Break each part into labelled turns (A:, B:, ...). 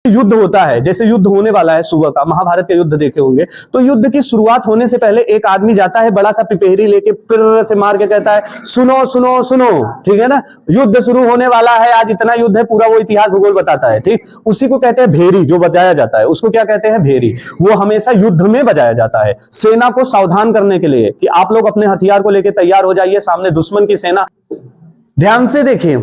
A: युद्ध होता है, जैसे युद्ध होने वाला है सुबह का, महाभारत के युद्ध देखे होंगे, तो युद्ध की शुरुआत होने से पहले एक आदमी जाता है बड़ा सा पिपेहरी लेके, पिर से मार के कहता है सुनो सुनो सुनो, ठीक है ना, युद्ध शुरू होने वाला है, आज इतना युद्ध है, पूरा वो इतिहास भूगोल बताता है, ठीक। उसी को कहते हैं भेरी, जो बजाया जाता है उसको क्या कहते हैं, भेरी। वो हमेशा युद्ध में बजाया जाता है, सेना को सावधान करने के लिए कि आप लोग अपने हथियार को लेकर तैयार हो जाइए, सामने दुश्मन की सेना। ध्यान से देखिए,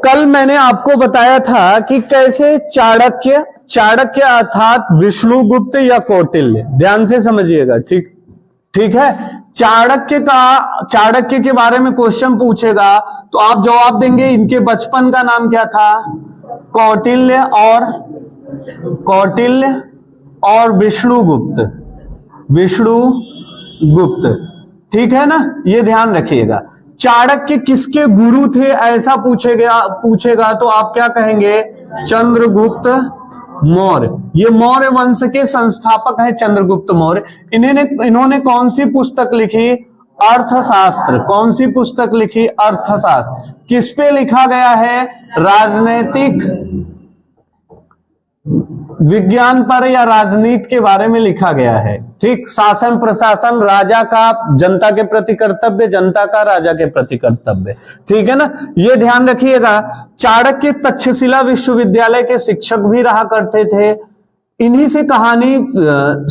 A: कल मैंने आपको बताया था कि कैसे चाणक्य अर्थात विष्णुगुप्त या कौटिल्य, ध्यान से समझिएगा, ठीक है। चाणक्य के बारे में क्वेश्चन पूछेगा तो आप जवाब देंगे इनके बचपन का नाम क्या था, कौटिल्य और विष्णुगुप्त, ठीक है ना, ये ध्यान रखिएगा। चाणक्य किसके गुरु थे ऐसा पूछेगा तो आप क्या कहेंगे, चंद्रगुप्त मौर्य। ये मौर्य वंश के संस्थापक हैं चंद्रगुप्त मौर्य। इन्होंने कौन सी पुस्तक लिखी, अर्थशास्त्र। कौन सी पुस्तक लिखी, अर्थशास्त्र। किस पे लिखा गया है, राजनीतिक विज्ञान पर या राजनीति के बारे में लिखा गया है, ठीक। शासन प्रशासन, राजा का जनता के प्रति कर्तव्य, जनता का राजा के प्रति कर्तव्य, ठीक है ना, ये ध्यान रखिएगा। चाणक्य तक्षशिला विश्वविद्यालय के शिक्षक भी रहा करते थे। इन्हीं से कहानी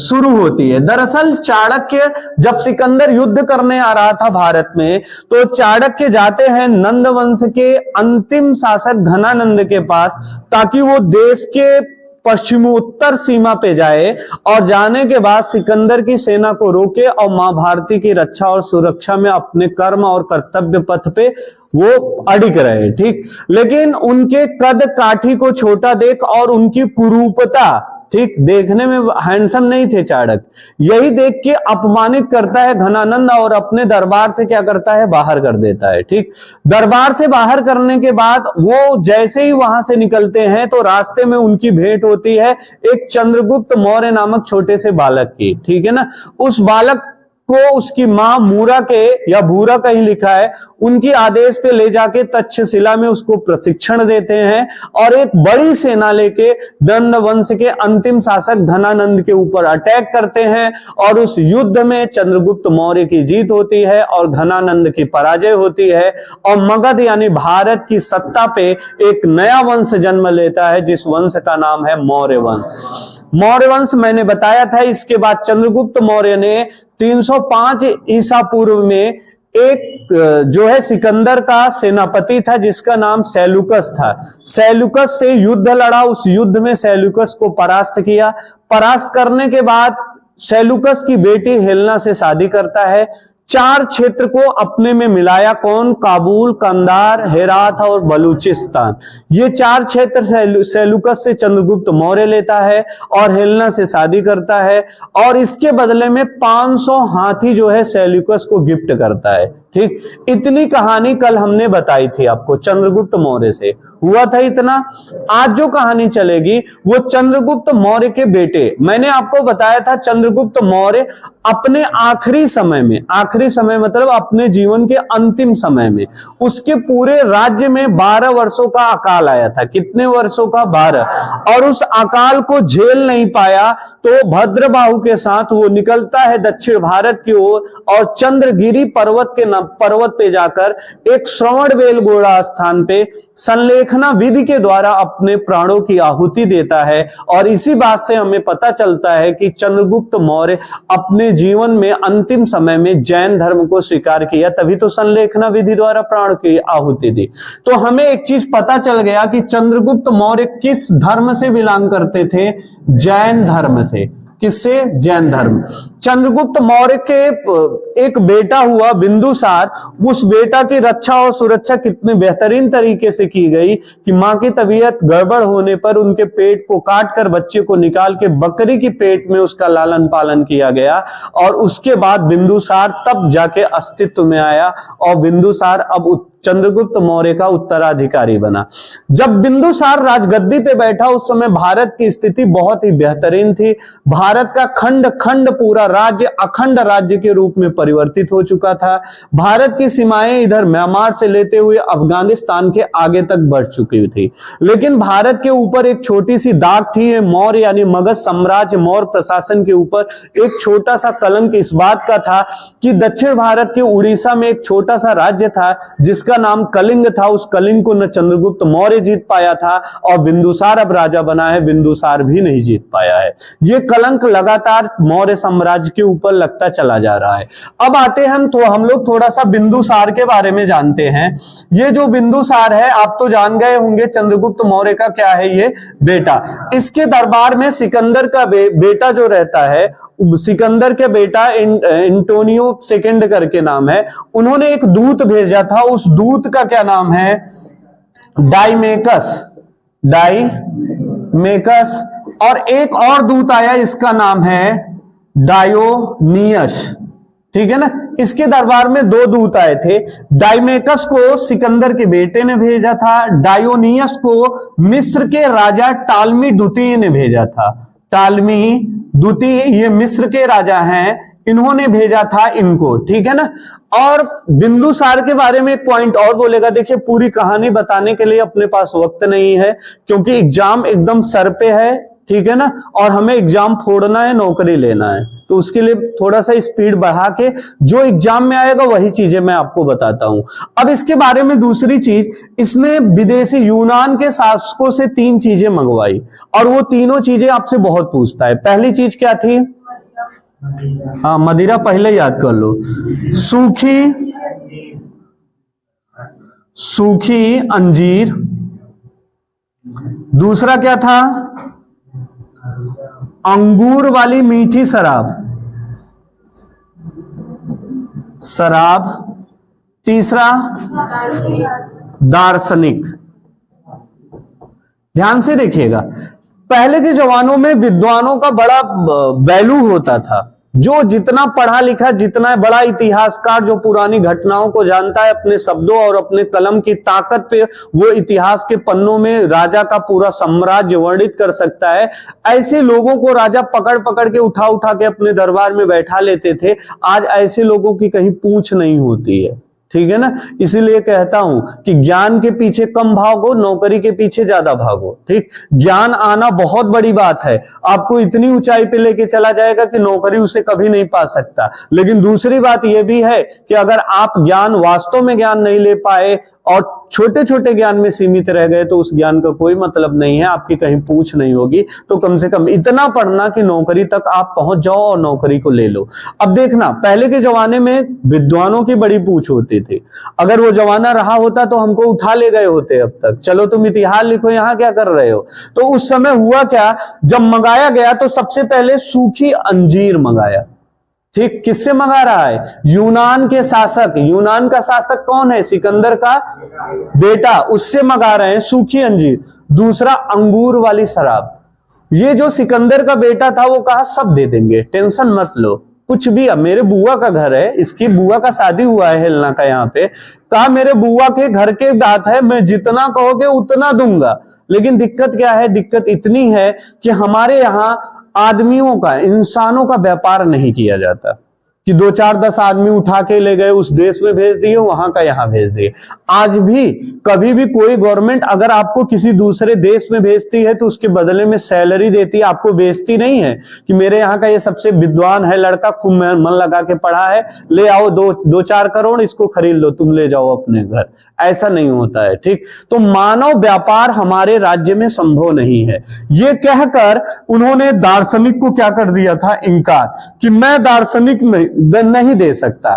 A: शुरू होती है। दरअसल चाणक्य जब सिकंदर युद्ध करने आ रहा था भारत में, तो चाणक्य जाते हैं नंद वंश के अंतिम शासक घनानंद के पास, ताकि वो देश के पश्चिमोत्तर सीमा पे जाए और जाने के बाद सिकंदर की सेना को रोके और मां भारती की रक्षा और सुरक्षा में अपने कर्म और कर्तव्य पथ पे वो अडिग रहे, ठीक। लेकिन उनके कद काठी को छोटा देख और उनकी कुरूपता, ठीक, देखने में हैंडसम नहीं थे चाणक्य, यही देख के अपमानित करता है घनानंद और अपने दरबार से क्या करता है, बाहर कर देता है, ठीक। दरबार से बाहर करने के बाद वो जैसे ही वहां से निकलते हैं तो रास्ते में उनकी भेंट होती है एक चंद्रगुप्त मौर्य नामक छोटे से बालक की, ठीक है ना। उस बालक को उसकी मां मूरा के या भूरा कहीं लिखा है, उनकी आदेश पे ले जाके तक्षशिला में उसको प्रशिक्षण देते हैं और एक बड़ी सेना लेके नंद वंश के अंतिम शासक घनानंद के ऊपर अटैक करते हैं और उस युद्ध में चंद्रगुप्त मौर्य की जीत होती है और घनानंद की पराजय होती है और मगध यानी भारत की सत्ता पे एक नया वंश जन्म लेता है, जिस वंश का नाम है मौर्य वंश। मौर्य वंश मैंने बताया था। इसके बाद चंद्रगुप्त मौर्य ने 305 ईसा पूर्व में एक जो है सिकंदर का सेनापति था जिसका नाम सेल्यूकस था। सेल्यूकस से युद्ध लड़ा, उस युद्ध में सेल्यूकस को परास्त किया। परास्त करने के बाद सेल्यूकस की बेटी हेलेना से शादी करता है। 4 क्षेत्र को अपने में मिलाया, कौन, काबुल, कंधार, हेरात और बलूचिस्तान। ये 4 क्षेत्र सेल्यूकस से चंद्रगुप्त मौर्य लेता है और हेलेना से शादी करता है और इसके बदले में 500 हाथी जो है सेल्यूकस को गिफ्ट करता है, ठीक। इतनी कहानी कल हमने बताई थी आपको, चंद्रगुप्त मौर्य से हुआ था इतना। आज जो कहानी चलेगी वो चंद्रगुप्त मौर्य के बेटे, मैंने आपको बताया था चंद्रगुप्त मौर्य अपने आखिरी समय मतलब अपने जीवन के अंतिम समय में उसके पूरे राज्य में 12 वर्षों का अकाल आया था। कितने वर्षों का? 12। और उस अकाल को झेल नहीं पाया तो भद्रबाहु के साथ वो निकलता है दक्षिण भारत की ओर और चंद्रगिरी पर्वत पे जाकर एक श्रवण बेलगोड़ा स्थान पे संलेखना विधि के द्वारा अपने प्राणों की आहुति देता है। और इसी बात से हमें पता चलता है कि चंद्रगुप्त मौर्य अपने जीवन में अंतिम समय में जैन धर्म को स्वीकार किया, तभी तो संलेखना विधि द्वारा प्राण की आहुति दी। तो हमें एक चीज पता चल गया कि चंद्रगुप्त मौर्य किस धर्म से बिलोंग करते थे? जैन धर्म से। किससे? जैन धर्म। चंद्रगुप्त मौर्य के एक बेटा हुआ बिंदुसार। उस बेटा की रक्षा और सुरक्षा कितने बेहतरीन तरीके से की गई कि मां की तबीयत गड़बड़ होने पर उनके पेट को काटकर बच्चे को निकाल के बकरी की पेट में उसका लालन पालन किया गया और उसके बाद बिंदुसार तब जाके अस्तित्व में आया और बिंदुसार अब चंद्रगुप्त मौर्य का उत्तराधिकारी बना। जब बिंदुसार राजगद्दी पे बैठा उस समय भारत की स्थिति बहुत ही बेहतरीन थी। भारत का खंड खंड पूरा राज्य अखंड राज्य के रूप में परिवर्तित हो चुका था। भारत की सीमाएं इधर म्यांमार से लेते हुए अफगानिस्तान के आगे तक बढ़ चुकी थी। लेकिन भारत के ऊपर एक छोटी सी दाग थी, मौर्य यानी मगध साम्राज्य, मौर्य प्रशासन के ऊपर एक छोटा सा कलंक इस बात का था कि दक्षिण भारत के उड़ीसा में एक छोटा सा राज्य था जिसका नाम कलिंग था। उस कलिंग को न चंद्रगुप्त मौर्य जीत पाया था और बिंदुसार अब राजा बना है, बिंदुसार भी नहीं जीत पाया है। ये कलंक लगातार मौर्य साम्राज्य के ऊपर लगता चला जा रहा है। अब आते हैं हम लोग थोड़ा सा बिंदुसार के बारे में जानते हैं। ये जो बिंदुसार है आप तो जान गए होंगे, चंद्रगुप्त मौर्य का क्या है ये बेटा। इसके दरबार में सिकंदर का बेटा जो रहता है, सिकंदर के बेटा एंटोनियो सेकंड करके नाम है, उन्होंने एक दूत भेजा था। उस दूत का क्या नाम है? डाइमेकस। और एक और दूत आया, इसका नाम है डायोनियस। ठीक है ना। इसके दरबार में दो दूत आए थे। डाइमेकस को सिकंदर के बेटे ने भेजा था, डायोनियस को मिस्र के राजा टालमी द्वितीय ने भेजा था। टालमी द्वितीय ये मिस्र के राजा हैं, इन्होंने भेजा था इनको। ठीक है ना। और बिंदुसार के बारे में एक पॉइंट और बोलेगा। देखिए पूरी कहानी बताने के लिए अपने पास वक्त नहीं है क्योंकि एग्जाम एकदम सर पे है। ठीक है ना। और हमें एग्जाम फोड़ना है, नौकरी लेना है, तो उसके लिए थोड़ा सा स्पीड बढ़ा के जो एग्जाम में आएगा वही चीजें मैं आपको बताता हूं। अब इसके बारे में दूसरी चीज, इसने विदेशी यूनान के शासकों से 3 चीजें मंगवाई और वो तीनों चीजें आपसे बहुत पूछता है। पहली चीज क्या थी? हाँ, मदिरा पहले याद कर लो। सूखी अंजीर। दूसरा क्या था? अंगूर वाली मीठी शराब। तीसरा दार्शनिक। ध्यान से देखिएगा, पहले के जमानों में विद्वानों का बड़ा वैल्यू होता था। जो जितना पढ़ा लिखा, जितना बड़ा इतिहासकार, जो पुरानी घटनाओं को जानता है, अपने शब्दों और अपने कलम की ताकत पे वो इतिहास के पन्नों में राजा का पूरा साम्राज्य वर्णित कर सकता है, ऐसे लोगों को राजा पकड़ पकड़ के उठा उठा के अपने दरबार में बैठा लेते थे। आज ऐसे लोगों की कहीं पूछ नहीं होती है। ठीक है ना। इसीलिए कहता हूं कि ज्ञान के पीछे कम भागो, नौकरी के पीछे ज्यादा भागो। ठीक, ज्ञान आना बहुत बड़ी बात है, आपको इतनी ऊंचाई पे लेके चला जाएगा कि नौकरी उसे कभी नहीं पा सकता। लेकिन दूसरी बात यह भी है कि अगर आप ज्ञान वास्तव में ज्ञान नहीं ले पाए और छोटे छोटे ज्ञान में सीमित रह गए तो उस ज्ञान का कोई मतलब नहीं है, आपकी कहीं पूछ नहीं होगी। तो कम से कम इतना पढ़ना कि नौकरी तक आप पहुंच जाओ और नौकरी को ले लो। अब देखना, पहले के जमाने में विद्वानों की बड़ी पूछ होती थी। अगर वो जमाना रहा होता तो हमको उठा ले गए होते अब तक, चलो तुम इतिहास लिखो, यहां क्या कर रहे हो। तो उस समय हुआ क्या, जब मंगाया गया तो सबसे पहले सूखी अंजीर मंगाया। ठीक, किससे मंगा रहा है? यूनान के शासक। यूनान का शासक कौन है? सिकंदर का बेटा, उससे मंगा रहे हैं सूखी अंजीर। दूसरा अंगूर वाली शराब। ये जो सिकंदर का बेटा था वो कहा सब दे देंगे, टेंशन मत लो, कुछ भी। अब मेरे बुआ का घर है, इसकी बुआ का शादी हुआ है हेलना का यहाँ पे, कहा मेरे बुआ के घर के बात है, मैं जितना कहोगे उतना दूंगा। लेकिन दिक्कत क्या है? दिक्कत इतनी है कि हमारे यहाँ आदमियों का, इंसानों का व्यापार नहीं किया जाता कि 2-4-10 आदमी उठा के ले गए, उस देश में भेज दिए, वहां का यहां भेज दिए। आज भी कभी भी कोई गवर्नमेंट अगर आपको किसी दूसरे देश में भेजती है तो उसके बदले में सैलरी देती है, आपको बेचती नहीं है कि मेरे यहाँ का ये सबसे विद्वान है लड़का, खूब मन लगा के पढ़ा है, ले आओ 2-4 करोड़ इसको खरीद लो, तुम ले जाओ अपने घर। ऐसा नहीं होता है। ठीक, तो मानव व्यापार हमारे राज्य में संभव नहीं है। ये कहकर उन्होंने दार्शनिक को क्या कर दिया था? इनकार, कि मैं दार्शनिक नहीं दे सकता,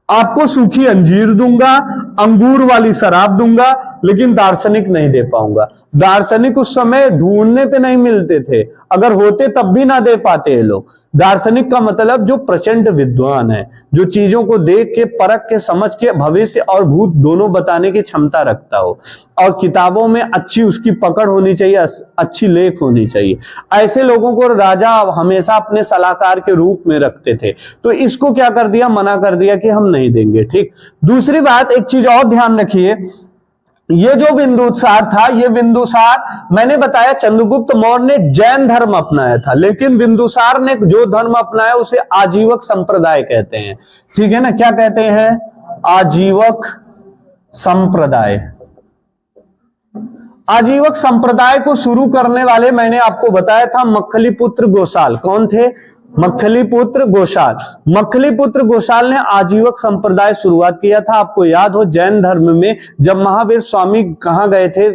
A: आपको सूखी अंजीर दूंगा, अंगूर वाली शराब दूंगा, लेकिन दार्शनिक नहीं दे पाऊंगा। दार्शनिक उस समय ढूंढने पे नहीं मिलते थे, अगर होते तब भी ना दे पाते ये लोग। दार्शनिक का मतलब जो प्रचंड विद्वान है, जो चीजों को देख के, परख के, समझ के भविष्य और भूत दोनों बताने की क्षमता रखता हो, और किताबों में अच्छी उसकी पकड़ होनी चाहिए, अच्छी लेख होनी चाहिए। ऐसे लोगों को राजा हमेशा अपने सलाहकार के रूप में रखते थे। तो इसको क्या कर दिया, मना कर दिया कि हम नहीं देंगे। ठीक। दूसरी बात, एक चीज और ध्यान रखिए, ये जो बिंदुसार था, ये बिंदुसार मैंने बताया चंद्रगुप्त मौर्य ने जैन धर्म अपनाया था, लेकिन बिंदुसार ने जो धर्म अपनाया उसे आजीवक संप्रदाय कहते हैं। ठीक है ना, क्या कहते हैं, आजीवक संप्रदाय। आजीवक संप्रदाय को शुरू करने वाले मैंने आपको बताया था मक्खलीपुत्र गोसाल। कौन थे, मक्खलीपुत्र गोसाल। मक्खलीपुत्र गोसाल ने आजीवक संप्रदाय शुरुआत किया था। आपको याद हो जैन धर्म में जब महावीर स्वामी कहां गए थे,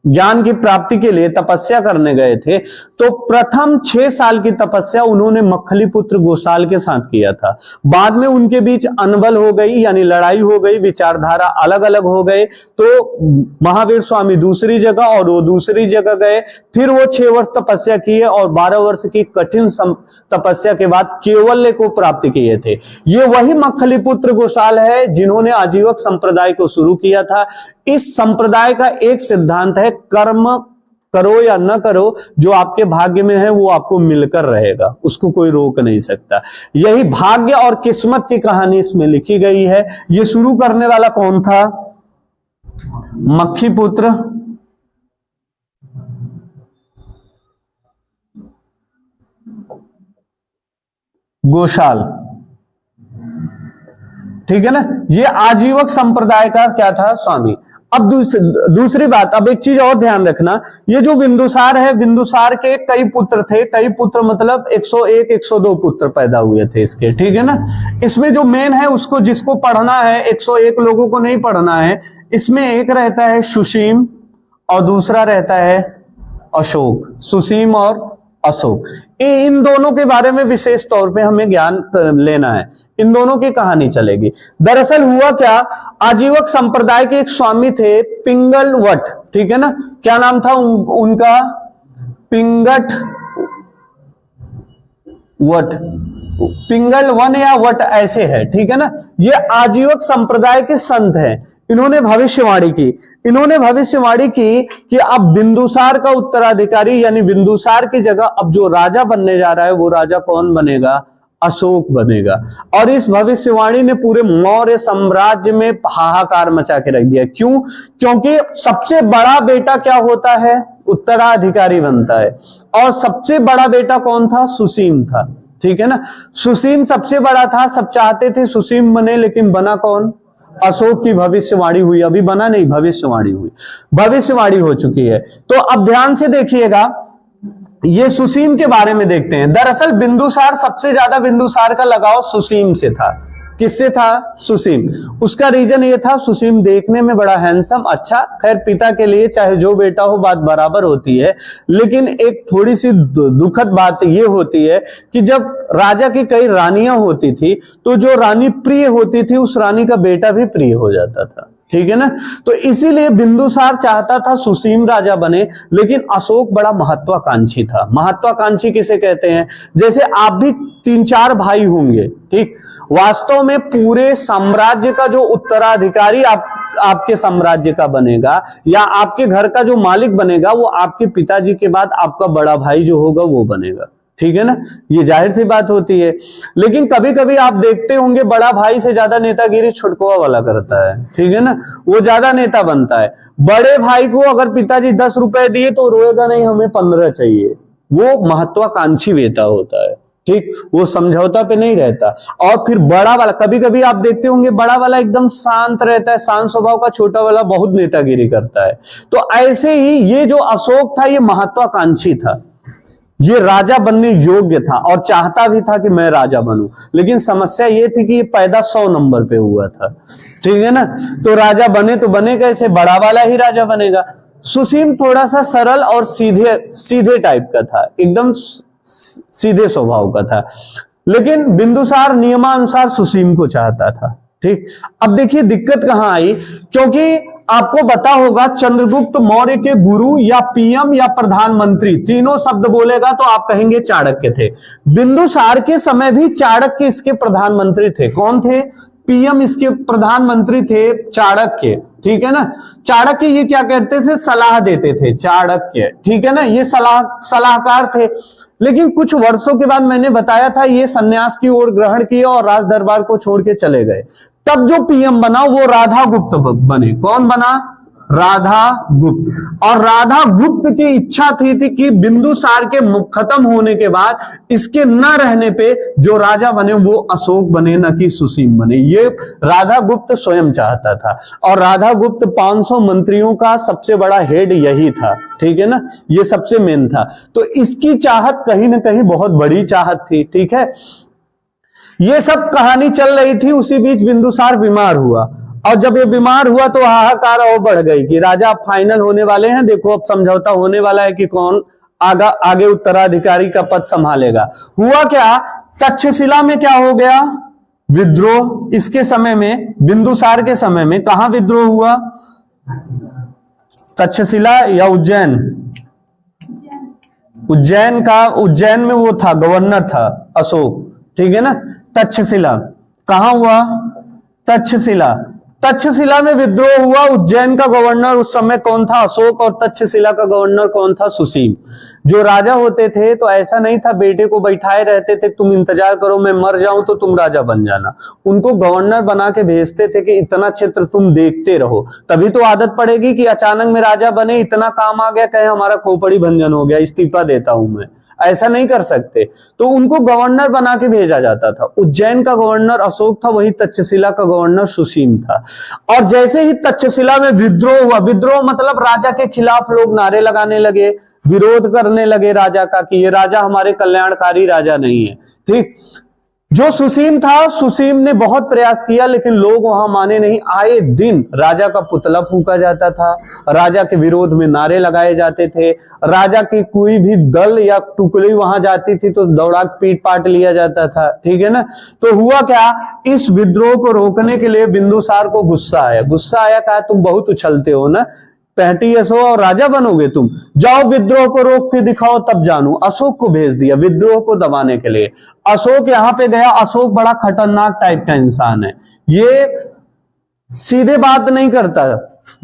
A: ज्ञान की प्राप्ति के लिए तपस्या करने गए थे, तो प्रथम 6 साल की तपस्या उन्होंने मक्खलीपुत्र गोसाल के साथ किया था। बाद में उनके बीच अनबल हो गई, यानी लड़ाई हो गई, विचारधारा अलग अलग हो गए, तो महावीर स्वामी दूसरी जगह और वो दूसरी जगह गए। फिर वो 6 वर्ष तपस्या किए और 12 वर्ष की कठिन तपस्या के बाद केवल्य को प्राप्त किए थे। ये वही मक्खलीपुत्र गोसाल है जिन्होंने आजीवक संप्रदाय को शुरू किया था। इस संप्रदाय का एक सिद्धांत है, कर्म करो या न करो, जो आपके भाग्य में है वो आपको मिलकर रहेगा, उसको कोई रोक नहीं सकता। यही भाग्य और किस्मत की कहानी इसमें लिखी गई है। ये शुरू करने वाला कौन था, मक्खीपुत्र गोसाल। ठीक है ना, ये आजीवक संप्रदाय का क्या था, स्वामी। अब दूसरी बात, अब एक चीज और ध्यान रखना, ये जो बिंदुसार है, बिंदुसार के कई पुत्र थे, कई पुत्र मतलब 101 102 पुत्र पैदा हुए थे इसके। ठीक है ना, इसमें जो मेन है उसको जिसको पढ़ना है, 101 लोगों को नहीं पढ़ना है, इसमें एक रहता है सुसीम और दूसरा रहता है अशोक। सुसीम और अशोक, इन दोनों के बारे में विशेष तौर पे हमें ज्ञान लेना है, इन दोनों की कहानी चलेगी। दरअसल हुआ क्या, आजीवक संप्रदाय के एक स्वामी थे पिंगलवट। ठीक है ना, क्या नाम था उनका, पिंगट वट, पिंगल वन या वट ऐसे है। ठीक है ना, ये आजीवक संप्रदाय के संत हैं। इन्होंने भविष्यवाणी की, इन्होंने भविष्यवाणी की कि अब बिंदुसार का उत्तराधिकारी यानी बिंदुसार की जगह अब जो राजा बनने जा रहा है वो राजा कौन बनेगा, अशोक बनेगा। और इस भविष्यवाणी ने पूरे मौर्य साम्राज्य में हाहाकार मचा के रख दिया। क्यों, क्योंकि सबसे बड़ा बेटा क्या होता है, उत्तराधिकारी बनता है, और सबसे बड़ा बेटा कौन था, सुसीम था। ठीक है ना, सुसीम सबसे बड़ा था, सब चाहते थे सुसीम बने, लेकिन बना कौन, अशोक की भविष्यवाणी हुई। अभी बना नहीं, भविष्यवाणी हुई, भविष्यवाणी हो चुकी है। तो अब ध्यान से देखिएगा, ये सुसीम के बारे में देखते हैं। दरअसल बिंदुसार, सबसे ज्यादा बिंदुसार का लगाव सुसीम से था। किससे था, सुसीम। उसका रीजन ये था, सुसीम देखने में बड़ा हैंडसम, अच्छा, खैर पिता के लिए चाहे जो बेटा हो बात बराबर होती है, लेकिन एक थोड़ी सी दुखद बात ये होती है कि जब राजा की कई रानियां होती थी तो जो रानी प्रिय होती थी उस रानी का बेटा भी प्रिय हो जाता था। ठीक है ना, तो इसीलिए बिंदुसार चाहता था सुसीम राजा बने, लेकिन अशोक बड़ा महत्वाकांक्षी था। महत्वाकांक्षी किसे कहते हैं, जैसे आप भी 3-4 भाई होंगे, ठीक, वास्तव में पूरे साम्राज्य का जो उत्तराधिकारी आपके साम्राज्य का बनेगा या आपके घर का जो मालिक बनेगा वो आपके पिताजी के बाद आपका बड़ा भाई जो होगा वो बनेगा। ठीक है ना, ये जाहिर सी बात होती है। लेकिन कभी कभी आप देखते होंगे बड़ा भाई से ज्यादा नेतागिरी छोटकुआ वाला करता है। ठीक है ना, वो ज्यादा नेता बनता है। बड़े भाई को अगर पिताजी 10 रुपए दिए तो रोएगा नहीं, हमें 15 चाहिए। वो महत्वाकांक्षी नेता होता है। ठीक, वो समझौता पे नहीं रहता। और फिर बड़ा वाला, कभी कभी आप देखते होंगे बड़ा वाला एकदम शांत रहता है, शांत स्वभाव का, छोटा वाला बहुत नेतागिरी करता है। तो ऐसे ही ये जो अशोक था ये महत्वाकांक्षी था, ये राजा बनने योग्य था और चाहता भी था कि मैं राजा बनूं। लेकिन समस्या ये थी कि ये पैदा 100 नंबर पे हुआ था। ठीक है ना, तो राजा बने तो बने कैसे, बड़ा वाला ही राजा बनेगा। सुसीम थोड़ा सा सरल और सीधे टाइप का था, एकदम सीधे स्वभाव का था, लेकिन बिंदुसार नियमानुसार सुसीम को चाहता था। ठीक, अब देखिए दिक्कत कहां आई, क्योंकि आपको पता होगा चंद्रगुप्त मौर्य के गुरु या पीएम या प्रधानमंत्री, तीनों शब्द बोलेगा तो आप कहेंगे चाणक्य थे। बिंदुसार के समय भी चाणक्य इसके प्रधानमंत्री थे। कौन थे? पीएम इसके प्रधानमंत्री थे चाणक्य, ठीक है ना। चाणक्य ये क्या करते थे? सलाह देते थे, चाणक्य, ठीक है ना। ये सलाहकार थे। लेकिन कुछ वर्षों के बाद मैंने बताया था ये सन्यास की ओर ग्रहण किए और राज दरबार को छोड़ के चले गए। तब जो पीएम बना वो राधा गुप्त बने। कौन बना? राधा गुप्त। और राधा गुप्त की इच्छा थी कि बिंदुसार के खत्म होने के बाद इसके न रहने पे जो राजा बने वो अशोक बने, न कि सुसीम बने। ये राधा गुप्त स्वयं चाहता था। और राधा गुप्त 500 मंत्रियों का सबसे बड़ा हेड यही था, ठीक है ना। ये सबसे मेन था। तो इसकी चाहत कहीं ना कहीं बहुत बड़ी चाहत थी, ठीक है। ये सब कहानी चल रही थी, उसी बीच बिंदुसार बीमार हुआ। और जब ये बीमार हुआ तो हाहाकार और बढ़ गई कि राजा अब फाइनल होने वाले हैं, देखो अब समझौता होने वाला है कि कौन आगे उत्तराधिकारी का पद संभालेगा। हुआ क्या? तक्षशिला में क्या हो गया? विद्रोह। इसके समय में, बिंदुसार के समय में कहां विद्रोह हुआ? तक्षशिला या उज्जैन? उज्जैन में वो था, गवर्नर था अशोक, ठीक है ना। तक्षशिला कहां हुआ? तक्षशिला में विद्रोह हुआ। उज्जैन का गवर्नर उस समय कौन था? अशोक। और तक्षशिला का गवर्नर कौन था? सुसीम। जो राजा होते थे तो ऐसा नहीं था बेटे को बैठाए रहते थे, तुम इंतजार करो मैं मर जाऊं तो तुम राजा बन जाना। उनको गवर्नर बना के भेजते थे कि इतना क्षेत्र तुम देखते रहो, तभी तो आदत पड़ेगी कि अचानक में राजा बने, इतना काम आ गया कहे हमारा खोपड़ी भंजन हो गया, इस्तीफा देता हूं मैं। ऐसा नहीं कर सकते, तो उनको गवर्नर बना के भेजा जाता था। उज्जैन का गवर्नर अशोक था, वही तक्षशिला का गवर्नर सुसीम था। और जैसे ही तक्षशिला में विद्रोह हुआ, विद्रोह मतलब राजा के खिलाफ लोग नारे लगाने लगे, विरोध करने लगे राजा का कि ये राजा हमारे कल्याणकारी राजा नहीं है, ठीक। जो सुसीम था, सुसीम ने बहुत प्रयास किया लेकिन लोग वहां माने नहीं। आए दिन राजा का पुतला फूंका जाता था, राजा के विरोध में नारे लगाए जाते थे, राजा की कोई भी दल या टुकड़ी वहां जाती थी तो दौड़ा पीट पाट लिया जाता था, ठीक है ना। तो हुआ क्या? इस विद्रोह को रोकने के लिए बिंदुसार को गुस्सा आया, कहा तुम बहुत उछलते हो ना, पैंतीस हो और राजा बनोगे तुम, जाओ विद्रोह को रोक के दिखाओ तब जानू। अशोक को भेज दिया विद्रोह को दबाने के लिए। अशोक यहां पे गया। अशोक बड़ा खतरनाक टाइप का इंसान है, ये सीधे बात नहीं करता,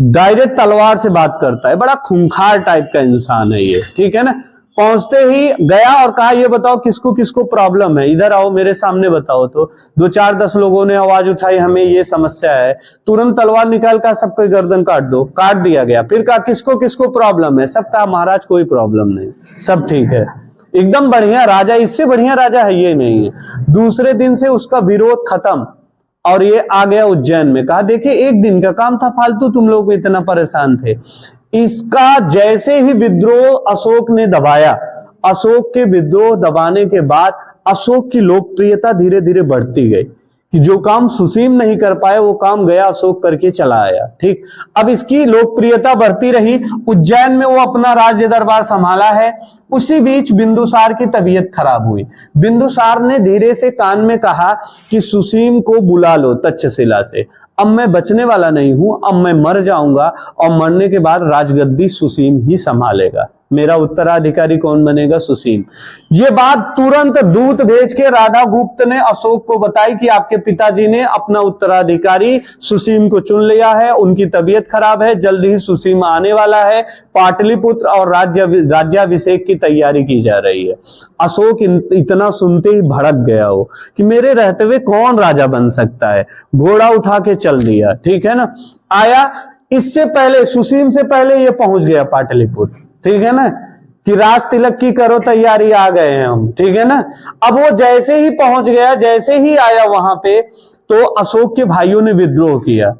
A: डायरेक्ट तलवार से बात करता है, बड़ा खूंखार टाइप का इंसान है ये, ठीक है ना। पहुंचते ही गया और कहा ये बताओ किसको किसको प्रॉब्लम है, इधर आओ मेरे सामने बताओ। तो 2-4-10 लोगों ने आवाज उठाई हमें ये समस्या है। तुरंत तलवार निकाल कर सबको गर्दन काट दो, काट दिया गया। फिर कहा किसको किसको प्रॉब्लम है, सब कहा महाराज कोई प्रॉब्लम नहीं, सब ठीक है, एकदम बढ़िया राजा, इससे बढ़िया राजा है ये नहीं है। दूसरे दिन से उसका विरोध खत्म और ये आ गया उज्जैन में। कहा देखिए एक दिन का काम था, फालतू तुम लोग इतना परेशान थे। इसका जैसे ही विद्रोह अशोक ने दबाया, अशोक के विद्रोह दबाने के बाद अशोक की लोकप्रियता धीरे धीरे बढ़ती गई कि जो काम सुसीम नहीं कर पाए वो काम गया अशोक करके चला आया, ठीक। अब इसकी लोकप्रियता बढ़ती रही। उज्जैन में वो अपना राज्य दरबार संभाला है। उसी बीच बिंदुसार की तबीयत खराब हुई। बिंदुसार ने धीरे से कान में कहा कि सुसीम को बुला लो तक्षशिला से, अब मैं बचने वाला नहीं हूं, अब मैं मर जाऊंगा और मरने के बाद राजगद्दी सुसीम ही संभालेगा, मेरा उत्तराधिकारी कौन बनेगा? सुसीम। ये बात तुरंत दूत भेज के राधा गुप्त ने अशोक को बताई कि आपके पिताजी ने अपना उत्तराधिकारी सुसीम को चुन लिया है, उनकी तबीयत खराब है, जल्द ही सुसीम आने वाला है, पाटलिपुत्र और राज्याभिषेक की तैयारी की जा रही है। अशोक इतना सुनते ही भड़क गया हो कि मेरे रहते हुए कौन राजा बन सकता है, घोड़ा उठा के चल दिया, ठीक है ना। आया, इससे पहले सुसीम से पहले ये पहुंच गया पाटलिपुत्र, ठीक है ना, कि राज तिलक की करो तैयारी, आ गए हैं हम, ठीक है ना। अब वो जैसे ही पहुंच गया, जैसे ही आया वहां पे, तो अशोक के भाइयों ने विद्रोह किया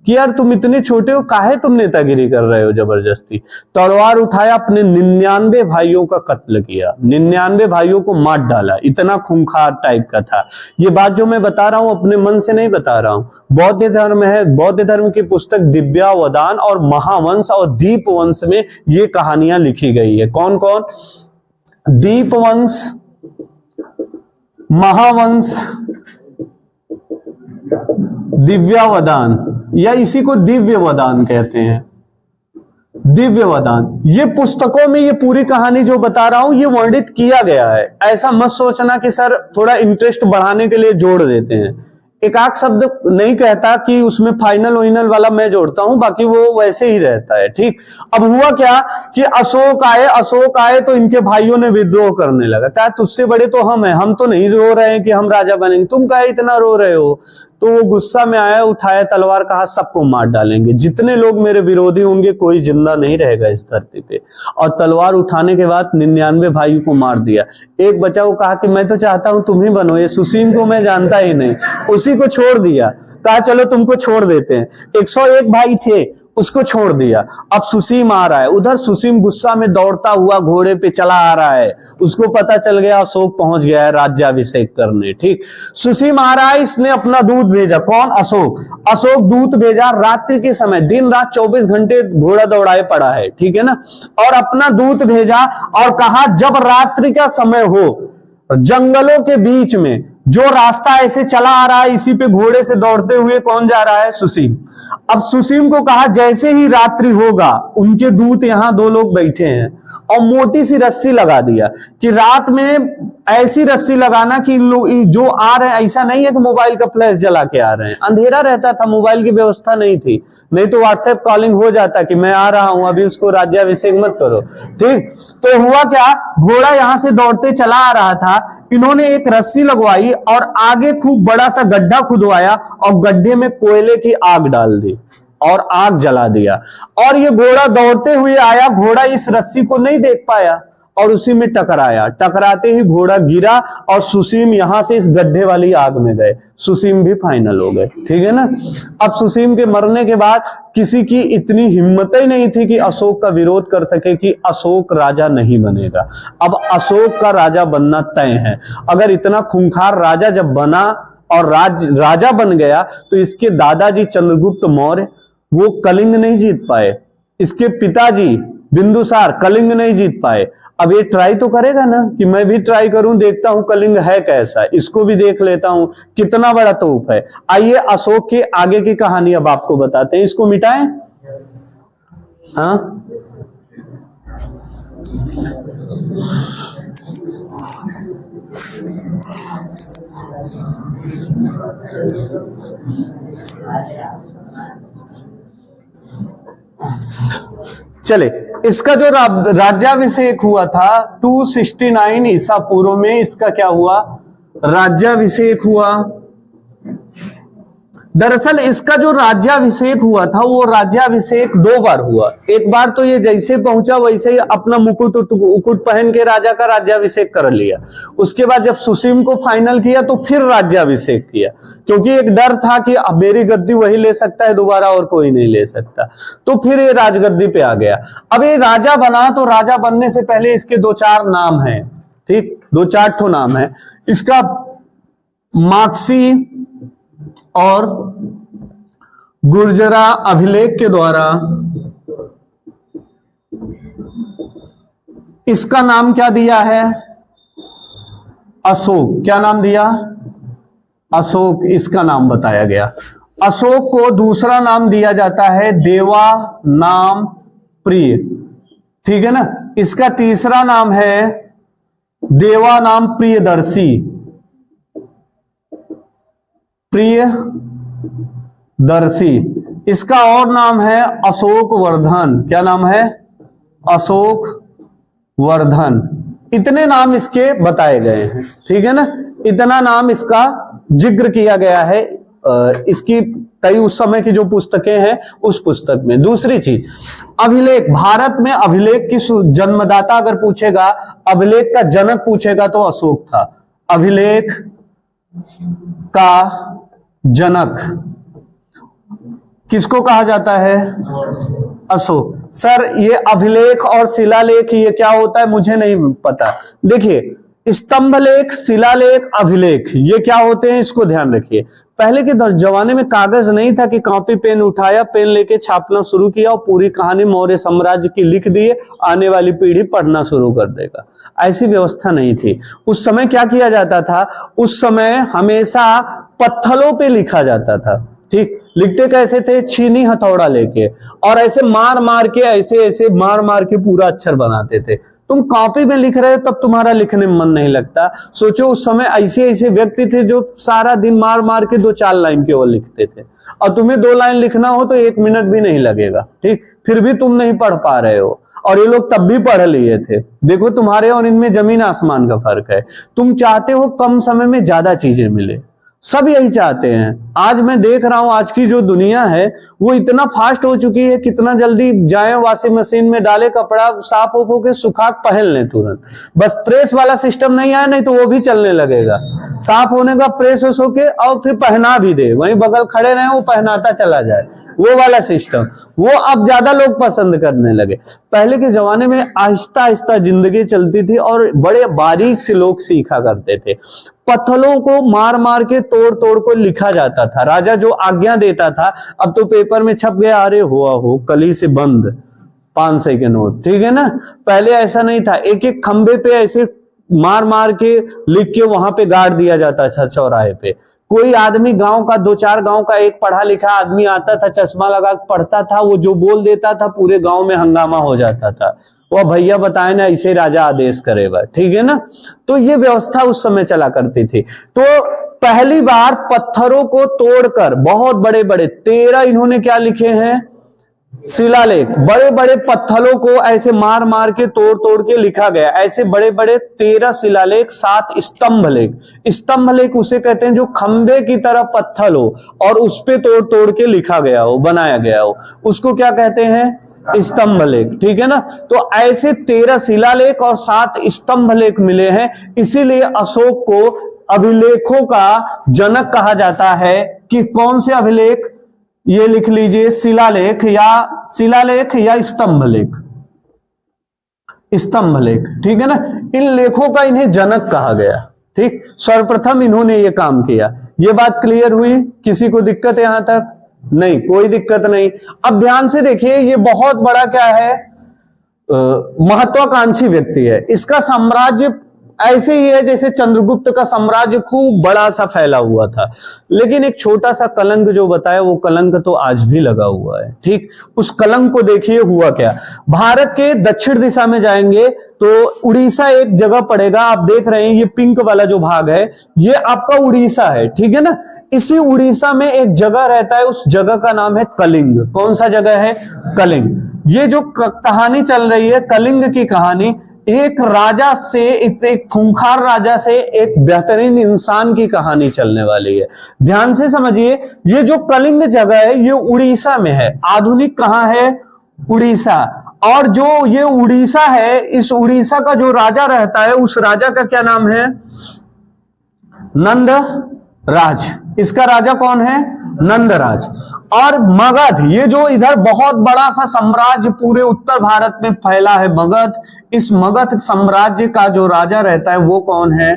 A: कि यार तुम इतने छोटे हो, काहे तुम नेतागिरी कर रहे हो जबरदस्ती। तलवार उठाया, अपने 99 भाइयों का कत्ल किया, 99 भाइयों को मार डाला। इतना खूंखार टाइप का था। ये बात जो मैं बता रहा हूं अपने मन से नहीं बता रहा हूं, बौद्ध धर्म है, बौद्ध धर्म की पुस्तक दिव्यावदान और महावंश और दीपवंश में ये कहानियां लिखी गई है। कौन कौन? दीपवंश, महावंश, दिव्यावदान, या इसी को दिव्य वदान कहते हैं। दिव्य वदान, ये पुस्तकों में ये पूरी कहानी जो बता रहा हूं ये वर्णित किया गया है। ऐसा मत सोचना कि सर थोड़ा इंटरेस्ट बढ़ाने के लिए जोड़ देते हैं, एक आध शब्द नहीं कहता कि उसमें फाइनल वाइनल वाला मैं जोड़ता हूं, बाकी वो वैसे ही रहता है। ठीक, अब हुआ क्या कि अशोक आए तो इनके भाइयों ने विद्रोह करने लगा। कहा तुझसे बड़े तो हम तो नहीं रो रहे हैं कि हम राजा बनेंगे, तुम काहे इतना रो रहे हो। तो वो गुस्सा में आया, उठाया तलवार, कहा सबको मार डालेंगे, जितने लोग मेरे विरोधी होंगे कोई जिंदा नहीं रहेगा इस धरती पे। और तलवार उठाने के बाद 99 भाइयों को मार दिया। एक बचा, वो कहा कि मैं तो चाहता हूं तुम ही बनो, ये सुसीम को मैं जानता ही नहीं, उसी को छोड़ दिया। कहा चलो तुमको छोड़ देते हैं। 101 भाई थे, उसको छोड़ दिया। अब सुसीम आ रहा है, उधर सुसीम गुस्सा में दौड़ता हुआ घोड़े पे चला आ रहा है। उसको पता चल गया अशोक पहुंच गया है राज्याभिषेक करने। ठीक, सुसीम आ रहा है, इसने अपना दूत भेजा। कौन? अशोक दूत भेजा रात्रि के समय, दिन रात 24 घंटे घोड़ा दौड़ाए पड़ा है, ठीक है ना। और अपना दूत भेजा और कहा जब रात्रि का समय हो, जंगलों के बीच में जो रास्ता ऐसे चला आ रहा है, इसी पे घोड़े से दौड़ते हुए कौन जा रहा है? सुसीम। अब सुसीम को कहा जैसे ही रात्रि होगा, उनके दूत यहां 2 लोग बैठे हैं, और मोटी सी रस्सी लगा दिया कि रात में ऐसी रस्सी लगाना कि इन लोग जो आ रहे हैं, ऐसा नहीं है कि मोबाइल का फ्लैश जला के आ रहे हैं, अंधेरा रहता था, मोबाइल की व्यवस्था नहीं थी, नहीं तो व्हाट्सएप कॉलिंग हो जाता कि मैं आ रहा हूं, अभी उसको राज्याभिषेक मत करो। ठीक, तो हुआ क्या, घोड़ा यहां से दौड़ते चला आ रहा था, इन्होंने एक रस्सी लगवाई और आगे खूब बड़ा सा गड्ढा खुदवाया और गड्ढे में कोयले की आग डाल दी और आग जला दिया। और ये घोड़ा दौड़ते हुए आया, घोड़ा इस रस्सी को नहीं देख पाया और उसी में टकराया। टकराते ही घोड़ा गिरा और सुसीम यहां से इस गड्ढे वाली आग में गए, सुसीम भी फाइनल हो गए। ठीक है ना। अब सुसीम के मरने के बाद किसी की इतनी हिम्मत ही नहीं थी कि अशोक का विरोध कर सके कि अशोक राजा नहीं बनेगा। अब अशोक का राजा बनना तय है। अगर इतना खूंखार राजा जब बना और राजा बन गया, तो इसके दादाजी चंद्रगुप्त मौर्य वो कलिंग नहीं जीत पाए, इसके पिताजी बिंदुसार कलिंग नहीं जीत पाए। अब ये ट्राई तो करेगा ना कि मैं भी ट्राई करूं, देखता हूं कलिंग है कैसा, इसको भी देख लेता हूं कितना बड़ा तोप है। आइए अशोक के आगे की कहानी अब आपको बताते हैं। इसको मिटाएं। हाँ, चले, इसका जो राज्याभिषेक हुआ था 269 ईसा पूर्व में, इसका क्या हुआ? राज्याभिषेक हुआ। दरअसल इसका जो राज्याभिषेक हुआ था वो राज्याभिषेक 2 बार हुआ। एक बार तो ये जैसे पहुंचा वैसे ही अपना मुकुट उकुट पहन के राजा का राज्याभिषेक कर लिया। उसके बाद जब सुसीम को फाइनल किया तो फिर राज्याभिषेक किया, क्योंकि एक डर था कि अब मेरी गद्दी वही ले सकता है दोबारा और कोई नहीं ले सकता। तो फिर ये राजगद्दी पे आ गया। अब ये राजा बना, तो राजा बनने से पहले इसके 2-4 नाम हैं। ठीक, 2-4 ठो नाम है इसका। माक्सी और गुर्जरा अभिलेख के द्वारा इसका नाम क्या दिया है? अशोक। क्या नाम दिया? अशोक, इसका नाम बताया गया। अशोक को दूसरा नाम दिया जाता है देवा नाम प्रिय। ठीक है ना। इसका तीसरा नाम है देवा नाम प्रियदर्शी, प्रियदर्शी। इसका और नाम है अशोक वर्धन। क्या नाम है? अशोक वर्धन। इतने नाम इसके बताए गए हैं। ठीक है ना, इतना नाम इसका जिक्र किया गया है इसकी कई उस समय की जो पुस्तकें हैं उस पुस्तक में। दूसरी चीज, अभिलेख। भारत में अभिलेख की जन्मदाता अगर पूछेगा, अभिलेख का जनक पूछेगा तो अशोक था। अभिलेख का जनक किसको कहा जाता है? अशोक। सर ये अभिलेख और शिलालेख ये क्या होता है मुझे नहीं पता। देखिए, स्तंभलेख, शिलालेख, अभिलेख ये क्या होते हैं इसको ध्यान रखिए। पहले के जमाने में कागज नहीं था कि कॉपी पेन उठाया, पेन लेके छापना शुरू किया और पूरी कहानी मौर्य साम्राज्य की लिख दिए, आने वाली पीढ़ी पढ़ना शुरू कर देगा। ऐसी व्यवस्था नहीं थी। उस समय क्या किया जाता था? उस समय हमेशा पत्थरों पे लिखा जाता था। ठीक, लिखते कैसे थे? छीनी हथौड़ा लेके, और ऐसे मार मार के, ऐसे ऐसे मार मार के पूरा अक्षर बनाते थे। तुम कॉपी में लिख रहे हो तब तुम्हारा लिखने में मन नहीं लगता। सोचो उस समय ऐसे ऐसे व्यक्ति थे जो सारा दिन मार मार के 2-4 लाइन केवल लिखते थे, और तुम्हें 2 लाइन लिखना हो तो 1 मिनट भी नहीं लगेगा। ठीक, फिर भी तुम नहीं पढ़ पा रहे हो, और ये लोग तब भी पढ़ लिए थे। देखो तुम्हारे और इनमें जमीन आसमान का फर्क है। तुम चाहते हो कम समय में ज्यादा चीजें मिले, सब यही चाहते हैं। आज मैं देख रहा हूं आज की जो दुनिया है वो इतना फास्ट हो चुकी है, कितना जल्दी जाए वॉशिंग मशीन में डाले कपड़ा, साफ हो के सुखा पहन ले तुरंत। बस प्रेस वाला सिस्टम नहीं आया, नहीं तो वो भी चलने लगेगा। साफ होने का प्रेस हो के और फिर पहना भी दे, वहीं बगल खड़े रहे वो पहनाता चला जाए, वो वाला सिस्टम वो अब ज्यादा लोग पसंद करने लगे। पहले के जमाने में आहिस्ता आहिस्ता जिंदगी चलती थी और बड़े बारीक से लोग सीखा करते थे। पत्थरों को मार मार के तोड़ तोड़ को लिखा जाता था। राजा जो आज्ञा देता था, अब तो पेपर में छप गया, अरे हुआ हो कली से बंद 500 के नोट, ठीक है ना। पहले ऐसा नहीं था, एक एक खंबे पे ऐसे मार मार के लिख के वहां पे गाड़ दिया जाता था चौराहे पे। कोई आदमी गांव का 2-4 गांव का एक पढ़ा लिखा आदमी आता था, चश्मा लगा पढ़ता था, वो जो बोल देता था पूरे गांव में हंगामा हो जाता था। वो भैया बताए ना, इसे राजा आदेश करेगा, ठीक है ना। तो ये व्यवस्था उस समय चला करती थी। तो पहली बार पत्थरों को तोड़कर बहुत बड़े बड़े 13 इन्होंने क्या लिखे हैं? शिलालेख। बड़े बड़े पत्थरों को ऐसे मार मार के तोड़ तोड़ के लिखा गया। ऐसे बड़े बड़े 13 शिलालेख, 7 स्तंभ लेख। स्तंभ लेख उसे कहते हैं जो खंबे की तरह पत्थर हो और उस पे तोड़ तोड़ के लिखा गया हो, बनाया गया हो, उसको क्या कहते हैं? स्तंभ लेख, ठीक है ना। तो ऐसे 13 शिलालेख और 7 स्तंभ लेख मिले हैं। इसीलिए अशोक को अभिलेखों का जनक कहा जाता है। कि कौन से अभिलेख? ये लिख लीजिए, शिलालेख या स्तंभ लेख, स्तंभ लेख, ठीक है ना। इन लेखों का इन्हें जनक कहा गया। ठीक, सर्वप्रथम इन्होंने ये काम किया। ये बात क्लियर हुई? किसी को दिक्कत यहां तक? नहीं, कोई दिक्कत नहीं। अब ध्यान से देखिए, ये बहुत बड़ा क्या है? महत्वाकांक्षी व्यक्ति है। इसका साम्राज्य ऐसे ही है जैसे चंद्रगुप्त का साम्राज्य खूब बड़ा सा फैला हुआ था, लेकिन एक छोटा सा कलंक जो बताया, वो कलंक तो आज भी लगा हुआ है। ठीक, उस कलंक को देखिए हुआ क्या। भारत के दक्षिण दिशा में जाएंगे तो उड़ीसा एक जगह पड़ेगा। आप देख रहे हैं ये पिंक वाला जो भाग है, ये आपका उड़ीसा है, ठीक है ना। इसी उड़ीसा में एक जगह रहता है, उस जगह का नाम है कलिंग। कौन सा जगह है? कलिंग। ये जो कहानी चल रही है, कलिंग की कहानी, एक राजा से, एक खूंखार राजा से एक बेहतरीन इंसान की कहानी चलने वाली है। ध्यान से समझिए, ये जो कलिंग जगह है ये उड़ीसा में है। आधुनिक कहां है? उड़ीसा। और जो ये उड़ीसा है, इस उड़ीसा का जो राजा रहता है, उस राजा का क्या नाम है? नंदराज। इसका राजा कौन है? नंदराज। और मगध, ये जो इधर बहुत बड़ा सा साम्राज्य पूरे उत्तर भारत में फैला है, मगध, इस मगध साम्राज्य का जो राजा रहता है वो कौन है?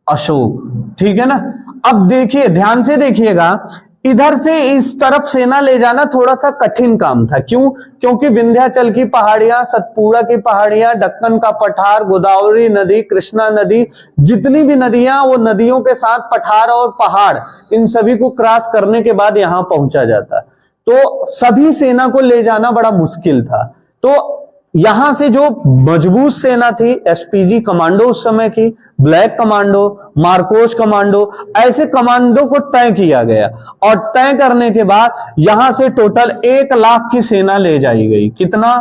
A: अशोक, ठीक है ना। अब देखिए, ध्यान से देखिएगा, इधर से इस तरफ सेना ले जाना थोड़ा सा कठिन काम था। क्यों? क्योंकि विंध्याचल की पहाड़ियां, सतपुड़ा की पहाड़ियां, दक्कन का पठार, गोदावरी नदी, कृष्णा नदी, जितनी भी नदियां, वो नदियों के साथ पठार और पहाड़, इन सभी को क्रॉस करने के बाद यहां पहुंचा जाता। तो सभी सेना को ले जाना बड़ा मुश्किल था। तो यहां से जो मजबूत सेना थी, एसपीजी कमांडो उस समय की, ब्लैक कमांडो, मार्कोस कमांडो, ऐसे कमांडो को तय किया गया। और तय करने के बाद यहां से टोटल 1 लाख की सेना ले जाई गई। कितना?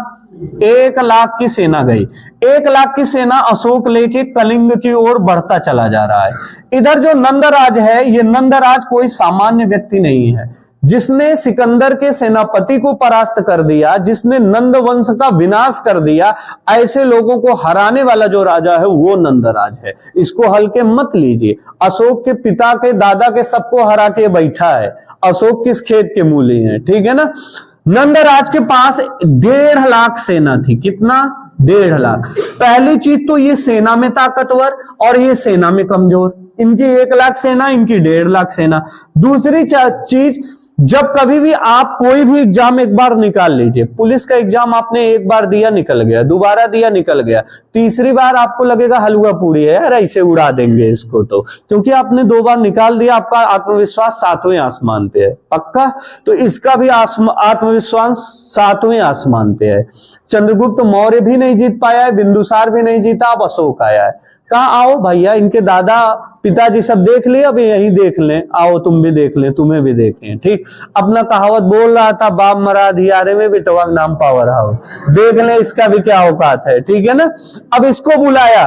A: 1 लाख की सेना गई। 1 लाख की सेना अशोक लेके कलिंग की ओर बढ़ता चला जा रहा है। इधर जो नंदराज है, ये नंदराज कोई सामान्य व्यक्ति नहीं है। जिसने सिकंदर के सेनापति को परास्त कर दिया, जिसने नंद वंश का विनाश कर दिया, ऐसे लोगों को हराने वाला जो राजा है वो नंदराज है। इसको हल्के मत लीजिए। अशोक के पिता के दादा के सबको हरा के बैठा है। अशोक किस खेत के मूली हैं, ठीक है ना। नंदराज के पास 1.5 लाख सेना थी। कितना? 1.5 लाख। पहली चीज तो ये सेना में ताकतवर और ये सेना में कमजोर। इनकी 1 लाख सेना, इनकी 1.5 लाख सेना। दूसरी चीज, जब कभी भी आप कोई भी एग्जाम एक बार निकाल लीजिए, पुलिस का एग्जाम आपने एक बार दिया निकल गया, दोबारा दिया निकल गया, तीसरी बार आपको लगेगा हलवा पूड़ी है यार, ऐसे उड़ा देंगे इसको, तो क्योंकि आपने 2 बार निकाल दिया, आपका आत्मविश्वास 7वें आसमान पे है, पक्का। तो इसका भी आत्मविश्वास 7वें आसमान पे है। चंद्रगुप्त मौर्य भी नहीं जीत पाया है, बिंदुसार भी नहीं जीता, अब अशोक आया है। कहा आओ भैया, इनके दादा पिताजी सब देख लिए, अब यही देख लें, आओ तुम भी देख लें, तुम्हें भी देखें। ठीक, अपना कहावत बोल रहा था, बाप मरा धियारे में बिटवा नाम पावर हाउस, देख लें इसका भी क्या औकात है। ठीक है ना, अब इसको बुलाया।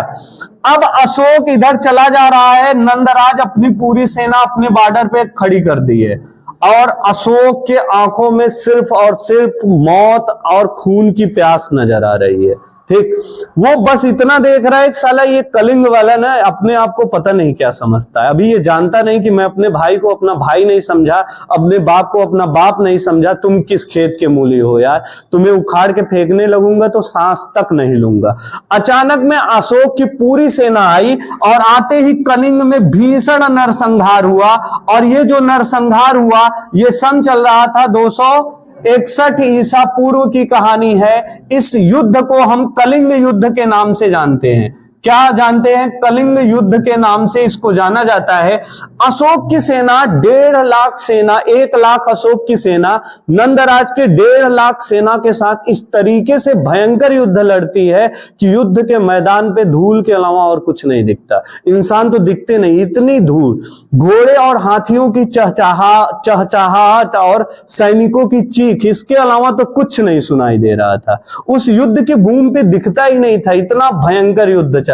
A: अब अशोक इधर चला जा रहा है, नंदराज अपनी पूरी सेना अपने बॉर्डर पे खड़ी कर दी है, और अशोक के आंखों में सिर्फ और सिर्फ मौत और खून की प्यास नजर आ रही है। ठीक, वो बस इतना देख रहा है कि साला ये कलिंग वाला ना अपने आप को पता नहीं क्या समझता है, अभी ये जानता नहीं कि मैं अपने भाई को अपना भाई नहीं समझा, अपने बाप को अपना बाप नहीं समझा, तुम किस खेत के मूली हो यार, तुम्हें उखाड़ के फेंकने लगूंगा तो सांस तक नहीं लूंगा। अचानक में अशोक की पूरी सेना आई, और आते ही कलिंग में भीषण नरसंहार हुआ, और ये जो नरसंहार हुआ ये सन चल रहा था 261 ईसा पूर्व की कहानी है। इस युद्ध को हम कलिंग युद्ध के नाम से जानते हैं। क्या जानते हैं? कलिंग युद्ध के नाम से इसको जाना जाता है। अशोक की सेना 1.5 लाख सेना, 1 लाख अशोक की सेना नंदराज के 1.5 लाख सेना के साथ इस तरीके से भयंकर युद्ध लड़ती है कि युद्ध के मैदान पे धूल के अलावा और कुछ नहीं दिखता, इंसान तो दिखते नहीं, इतनी धूल, घोड़े और हाथियों की चहचहाहट और सैनिकों की चीख, इसके अलावा तो कुछ नहीं सुनाई दे रहा था। उस युद्ध की भूमि पे दिखता ही नहीं था, इतना भयंकर युद्ध चला।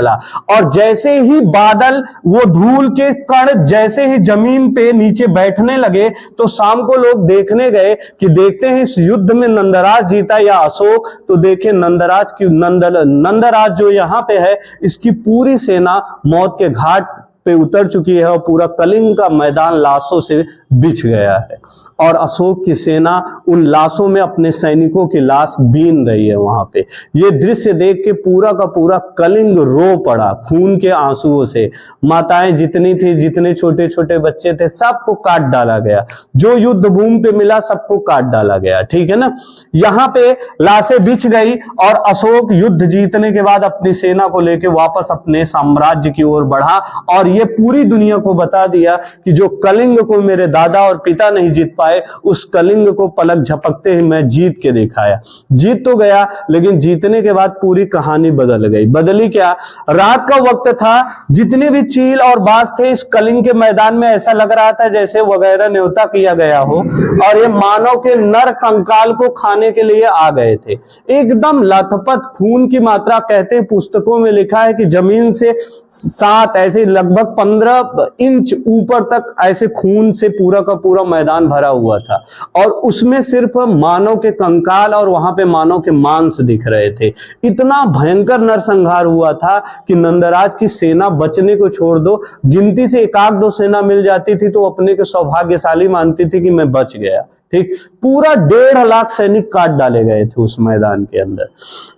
A: और जैसे ही बादल, वो धूल के कण जैसे ही जमीन पे नीचे बैठने लगे, तो शाम को लोग देखने गए कि देखते हैं इस युद्ध में नंदराज जीता या अशोक। तो देखे नंदराज जो यहां पे है, इसकी पूरी सेना मौत के घाट पे उतर चुकी है, और पूरा कलिंग का मैदान लाशों से बिछ गया है, और अशोक की सेना उन लाशों में अपने सैनिकों की लाश बीन रही है वहां पे। ये दृश्य देख के पूरा का पूरा कलिंग रो पड़ा खून के आंसुओं से। माताएं जितनी थी, जितने छोटे छोटे बच्चे थे, सबको काट डाला गया, जो युद्ध भूमि पे मिला सबको काट डाला गया। ठीक है ना, यहाँ पे लाशें बिछ गई, और अशोक युद्ध जीतने के बाद अपनी सेना को लेके वापस अपने साम्राज्य की ओर बढ़ा, और ये पूरी दुनिया को बता दिया कि जो कलिंग को मेरे दादा और पिता नहीं जीत पाए, उस कलिंग को पलक झपकते ही मैं जीत के दिखाया। जीत तो गया, लेकिन जीतने के बाद पूरी कहानी बदल गई। बदली क्या? रात का वक्त था, जितने भी चील और बाज थे इस कलिंग के मैदान में, ऐसा लग रहा था जैसे वगैरह न्योता किया गया हो, और ये मानव के नर कंकाल को खाने के लिए आ गए थे। एकदम लथपथ खून की मात्रा, कहते हैं पुस्तकों में लिखा है कि जमीन से 7 ऐसे लगभग 15 इंच ऊपर तक ऐसे खून से पूरा का पूरा मैदान भरा हुआ था, और उसमें सिर्फ मानव के कंकाल और वहां पे मानव के मांस दिख रहे थे। इतना भयंकर नरसंहार हुआ था कि नंदराज की सेना बचने को छोड़ दो, गिनती से 1-2 सेना मिल जाती थी तो अपने को सौभाग्यशाली मानती थी कि मैं बच गया। ठीक, पूरा 1.5 लाख सैनिक काट डाले गए थे उस मैदान के अंदर।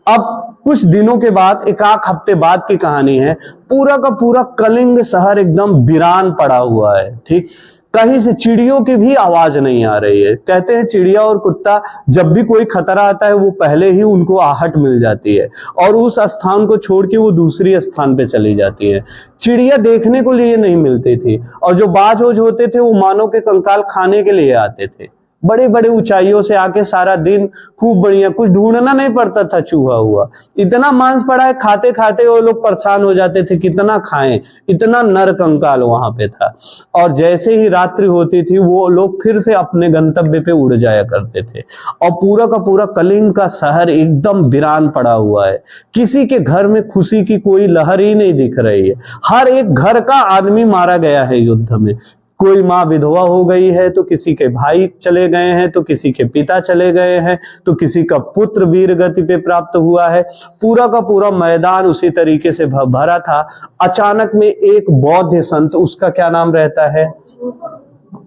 A: अब कुछ दिनों के बाद, 1 हफ्ते बाद की कहानी है, पूरा का पूरा कलिंग शहर एकदम वीरान पड़ा हुआ है। ठीक, कहीं से चिड़ियों की भी आवाज नहीं आ रही है। कहते हैं चिड़िया और कुत्ता जब भी कोई खतरा आता है, वो पहले ही उनको आहट मिल जाती है, और उस स्थान को छोड़ के वो दूसरी स्थान पे चली जाती है। चिड़िया देखने को लिए नहीं मिलती थी, और जो बाज वोज होते थे वो मानव के कंकाल खाने के लिए आते थे। बड़े बड़े ऊंचाइयों से आके सारा दिन खूब बढ़िया, कुछ ढूंढना नहीं पड़ता था, चूहा हुआ, इतना मांस पड़ा है, खाते खाते वो लोग परेशान हो जाते थे, कितना खाएं, इतना नर कंकाल वहां पे था। और जैसे ही रात्रि होती थी, वो लोग फिर से अपने गंतव्य पे उड़ जाया करते थे, और पूरा का पूरा कलिंग का शहर एकदम वीरान पड़ा हुआ है। किसी के घर में खुशी की कोई लहर ही नहीं दिख रही है। हर एक घर का आदमी मारा गया है युद्ध में। कोई माँ विधवा हो गई है, तो किसी के भाई चले गए हैं, तो किसी के पिता चले गए हैं, तो किसी का पुत्र वीर गति पे प्राप्त हुआ है। पूरा का पूरा मैदान उसी तरीके से भरा था। अचानक में एक बौद्ध संत, उसका क्या नाम रहता है?